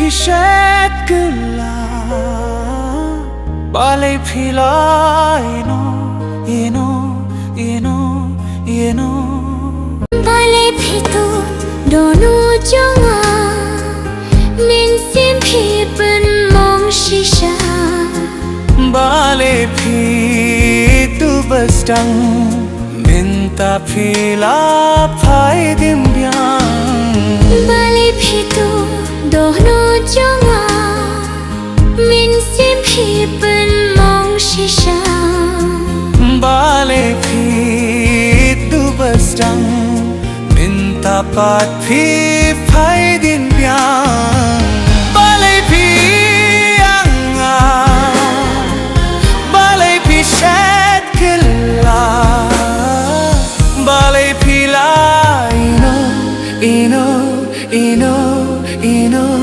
피셋 끌라 발레 필라 이노 balai phitu donu jonga min sim phi pen mong shisha balai phi tu bastang minta phila phai dim byang balai phitu donu jonga min sim phi pen mong shisha balai phi tu bastang minta pat phi phai dim byang balai phi anga balai phi shet killa balai phi la ino